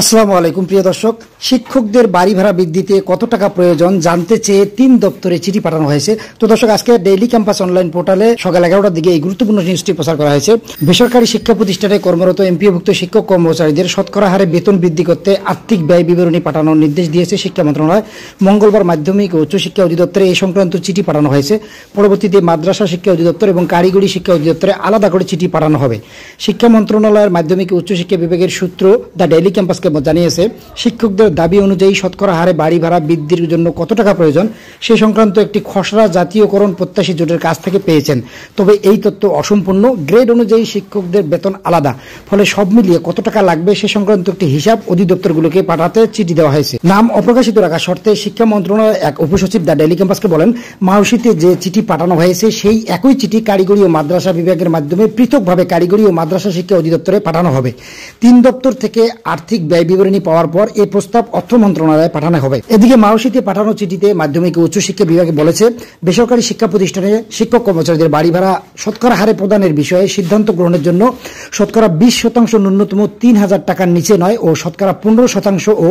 আসসালামু আলাইকুম প্রিয় দর্শক, শিক্ষকদের বাড়ি ভাড়া বৃদ্ধিতে কত টাকা প্রয়োজন জানতে চেয়ে 3 দপ্তরে চিঠি পাঠানো হয়েছে। তো দর্শক, আজকে ডেইলি ক্যাম্পাস অনলাইন পোর্টালে সকাল 11টার দিকে এই গুরুত্বপূর্ণ নিউজটি প্রচার করা হয়েছে। বেসরকারি শিক্ষা প্রতিষ্ঠানে কর্মরত এমপিওভুক্ত শিক্ষক কর্মচারীদের শতকরা হারে বেতন বৃদ্ধি করতে আর্থিক ব্যয় বিবরণী পাঠানোর নির্দেশ দিয়েছে শিক্ষা মন্ত্রণালয়। মঙ্গলবার মাধ্যমিক ও উচ্চশিক্ষা অধিদপ্তরে এই সংক্রান্ত চিঠি পাঠানো হয়েছে। পরবর্তীতে মাদ্রাসা শিক্ষা অধিদপ্তর এবং কারিগরি শিক্ষা অধিদপ্তরে আলাদা করে চিঠি পাঠানো হবে। শিক্ষা মন্ত্রণালয়ের মাধ্যমিক ও উচ্চশিক্ষা বিভাগের সূত্র দ্য ডেইলি ক্যাম্পাসকে জানিয়েছে, শিক্ষকদের দাবি অনুযায়ী শতকরা হারে বাড়ি ভাড়া বৃদ্ধির জন্য কত টাকা প্রয়োজন সে সংক্রান্ত একটি খসড়া জাতীয়করণ প্রত্যাশী জোটের কাছ থেকে পেয়েছেন। তবে এই তথ্য অসম্পূর্ণ। গ্রেড অনুযায়ী শিক্ষকদের বেতন আলাদা, ফলে সব মিলিয়ে কত টাকা লাগবে সে সংক্রান্ত একটি হিসাব অধিদপ্তরগুলোকে পাঠাতে চিঠি দেওয়া হয়েছে। নাম অপ্রকাশিত রাখার শর্তে শিক্ষা মন্ত্রণালয়ের এক উপসচিব দ্য ডেইলি ক্যাম্পাসকে বলেন, মাউসিতে যে চিঠি পাঠানো হয়েছে সেই একই চিঠি কারিগরি ও মাদ্রাসা বিভাগের মাধ্যমে পৃথকভাবে কারিগরি ও মাদ্রাসা শিক্ষা অধিদপ্তরে পাঠানো হবে। 3 দপ্তর থেকে আর্থিক ব্যয় বিবরণী পাওয়ার পর এই প্রস্তাব অর্থ মন্ত্রণালয়ে পাঠানো হবে। এদিকে মাউসিতে পাঠানো চিঠিতে মাধ্যমিক ও উচ্চশিক্ষা বিভাগে বলেছে, বেসরকারি শিক্ষা প্রতিষ্ঠানে শিক্ষক কর্মচারীদের বাড়ি ভাড়া শতকরা হারে প্রদানের বিষয়ে সিদ্ধান্ত গ্রহণের জন্য শতকরা 20% ন্যূনতম 3,000 টাকার নিচে নয় ও শতকরা 15% ও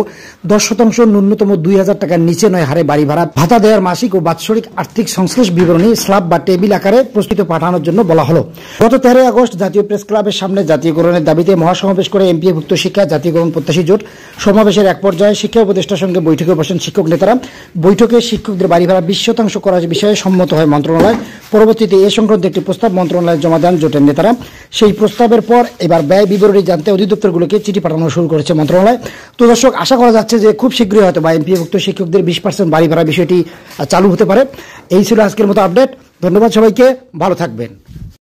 10% ন্যূনতম 2,000 টাকার নিচে নয় হারে বাড়ি ভাড়া ভাতা দেওয়ার মাসিক ও বাৎসরিক আর্থিক সংশ্লেষ বিবরণী স্ল্যাব বা টেবিল আকারে প্রস্তুত পাঠানোর জন্য বলা হলো। গত 13 আগস্ট জাতীয় প্রেস ক্লাবের সামনে জাতীয়করণের দাবিতে মহাসমাবেশ করে এমপিওভুক্ত শিক্ষা জাতীয়করণ প্রত্যাশী জোট। সমাবেশের এক পর্যায়ে শিক্ষা উপদেষ্টার সঙ্গে বৈঠকে বসেন শিক্ষক নেতারা। বৈঠকে শিক্ষকদের বাড়ি ভাড়া 20% করার বিষয়ে সম্মত হয় মন্ত্রণালয়। পরবর্তীতে এ সংক্রান্ত একটি প্রস্তাব মন্ত্রণালয়ে জমা দেন জোটের নেতারা। সেই প্রস্তাবের পর এবার ব্যয় বিবরণী জানতে অধিদপ্তরগুলোকে চিঠি পাঠানো শুরু করেছে মন্ত্রণালয়। তো দর্শক, আশা করা যাচ্ছে যে খুব শীঘ্রই হয়তো বা এমপিওভুক্ত শিক্ষকদের 20% বাড়ি ভাড়া বিষয়টি চালু হতে পারে। এই ছিল আজকের মতো আপডেট। ধন্যবাদ সবাইকে, ভালো থাকবেন।